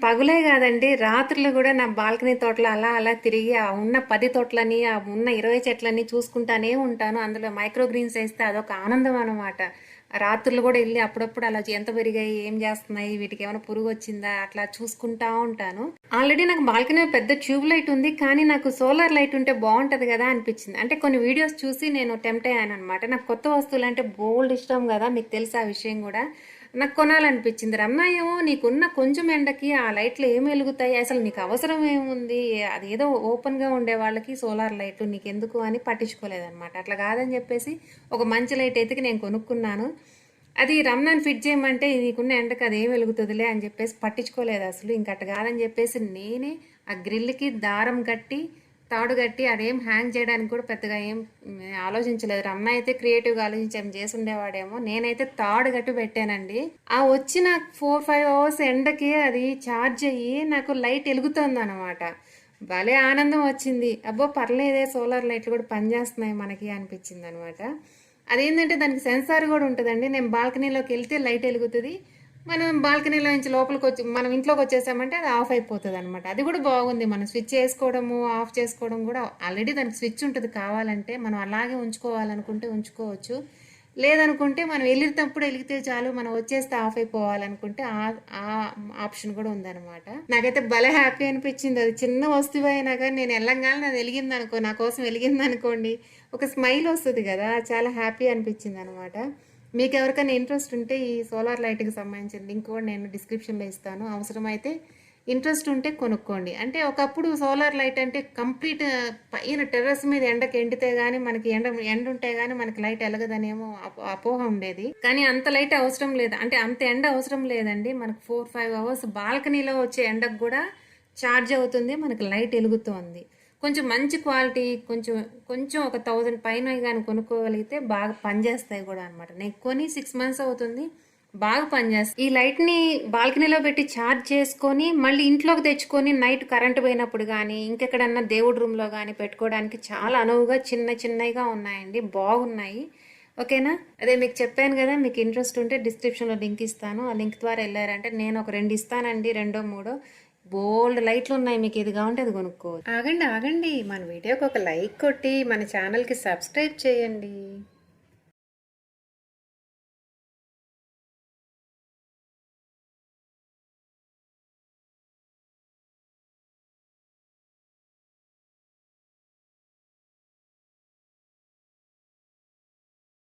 పగులే కాదండి, రాత్రులు కూడా నా బాల్కనీ తోటలో అలా అలా తిరిగి ఆ ఉన్న 10 తోటలని, ఆ ఉన్న 20 చెట్లని చూసుకుంటానే ఉంటాను. అందులో మైక్రో గ్రీన్స్ వేస్తే అదొక ఆనందం అనమాట. రాత్రులు కూడా వెళ్ళి అప్పుడప్పుడు అలా ఎంత పెరిగాయి, ఏం చేస్తున్నాయి, వీటికి ఏమైనా పురుగు వచ్చిందా, అట్లా చూసుకుంటా ఉంటాను. ఆల్రెడీ నాకు బాల్కనీ పెద్ద ట్యూబ్ లైట్ ఉంది, కానీ నాకు సోలార్ లైట్ ఉంటే బాగుంటది కదా అనిపించింది. అంటే కొన్ని వీడియోస్ చూసి నేను టెంప్ట్ అయ్యాను అనమాట. నాకు కొత్త వస్తువులు అంటే బోల్డ్ ఇష్టం కదా, మీకు తెలుసు ఆ విషయం కూడా. నాకు కొనాలనిపించింది. రమ్నాయేమో నీకున్న కొంచెం ఎండకి ఆ లైట్లు ఏమి వెలుగుతాయి, అసలు నీకు అవసరం ఏముంది, అదేదో ఓపెన్గా ఉండే వాళ్ళకి సోలార్ లైట్లు నీకెందుకు అని పట్టించుకోలేదన్నమాట. అట్లా కాదని చెప్పేసి ఒక మంచి లైట్ అయితే నేను కొనుక్కున్నాను. అది రమ్నాన్ని ఫిట్ చేయమంటే నీకున్న ఎండకి అది ఏం వెలుగుతుందిలే అని చెప్పేసి పట్టించుకోలేదు అసలు. ఇంకట్ట కాదని చెప్పేసి నేనే ఆ గ్రిల్కి దారం కట్టి, తాడు కట్టి, అదేం హ్యాంగ్ చేయడానికి కూడా పెద్దగా ఏం ఆలోచించలేదు. రమ్న అయితే క్రియేటివ్గా ఆలోచించి చేసి ఉండేవాడేమో. నేనైతే తాడు కట్టి పెట్టానండి. ఆ వచ్చిన 4-5 అవర్స్ ఎండకి అది ఛార్జ్ అయ్యి నాకు లైట్ వెలుగుతుంది అనమాట. భలే ఆనందం వచ్చింది. అబ్బో పర్లేదే, సోలార్ లైట్లు కూడా పనిచేస్తున్నాయి మనకి అనిపించింది అనమాట. అదేంటంటే దానికి సెన్సార్ కూడా ఉంటుందండి. నేను బాల్కనీలోకి వెళ్తే లైట్ వెలుగుతుంది, మనం బాల్కనీలో నుంచి లోపలికి వచ్చి మనం ఇంట్లోకి వచ్చేసామంటే అది ఆఫ్ అయిపోతుంది అనమాట. అది కూడా బాగుంది. మనం స్విచ్ చేసుకోవడము ఆఫ్ చేసుకోవడం కూడా ఆల్రెడీ దానికి స్విచ్ ఉంటుంది. కావాలంటే మనం అలాగే ఉంచుకోవాలనుకుంటే ఉంచుకోవచ్చు, లేదనుకుంటే మనం వెళ్ళేటప్పుడు వెలిగితే చాలు, మనం వచ్చేస్తే ఆఫ్ అయిపోవాలనుకుంటే ఆ ఆప్షన్ కూడా ఉందన్నమాట. నాకైతే భలే హ్యాపీ అనిపించింది. అది చిన్న వస్తువు అయినా కానీ నేను వెళ్ళంగానే అది వెలిగింది అనుకో, నా కోసం వెలిగింది అనుకోండి, ఒక స్మైల్ వస్తుంది కదా, చాలా హ్యాపీ అనిపించింది అనమాట. మీకు ఎవరికైనా ఇంట్రెస్ట్ ఉంటే ఈ సోలార్ లైట్కి సంబంధించిన లింక్ కూడా నేను డిస్క్రిప్షన్లో ఇస్తాను. అవసరమైతే ఇంట్రెస్ట్ ఉంటే కొనుక్కోండి. అంటే ఒకప్పుడు సోలార్ లైట్ అంటే కంప్లీట్ పైన టెర్రస్ మీద ఎండకి ఎండితే గానీ మనకి ఎండ ఉంటే గానీ మనకి లైట్ ఎలగదనేమో అపోహ ఉండేది. కానీ అంత లైట్ అవసరం లేదు, అంటే అంత ఎండ అవసరం లేదండి. మనకు 4-5 అవర్స్ బాల్కనీలో వచ్చే ఎండకు కూడా ఛార్జ్ అవుతుంది, మనకి లైట్ వెలుగుతుంది. కొంచెం మంచి క్వాలిటీ, కొంచెం కొంచెం ఒక 1000 పైన కానీ కొనుక్కోగలిగితే బాగా పనిచేస్తాయి కూడా అనమాట. నేను కొని 6 months అవుతుంది, బాగా పనిచేస్తాయి. ఈ లైట్ని బాల్కనీలో పెట్టి ఛార్జ్ చేసుకొని మళ్ళీ ఇంట్లోకి తెచ్చుకొని నైట్ కరెంట్ పోయినప్పుడు కానీ ఇంకెక్కడన్నా దేవుడి రూమ్లో కానీ పెట్టుకోవడానికి చాలా అనువుగా చిన్న చిన్నగా ఉన్నాయండి, బాగున్నాయి. ఓకేనా? అదే మీకు చెప్పాను కదా, మీకు ఇంట్రెస్ట్ ఉంటే డిస్క్రిప్షన్లో లింక్ ఇస్తాను. ఆ లింక్ ద్వారా వెళ్ళారంటే నేను ఒక 2 ఇస్తానండి, 2-3 బోల్డ్ లైట్లు ఉన్నాయి. మీకు ఏది కావాలంటే అది కొనుక్కోవచ్చు. ఆగండి ఆగండి, మన వీడియోకి ఒక లైక్ కొట్టి మన ఛానల్కి సబ్స్క్రైబ్ చేయండి.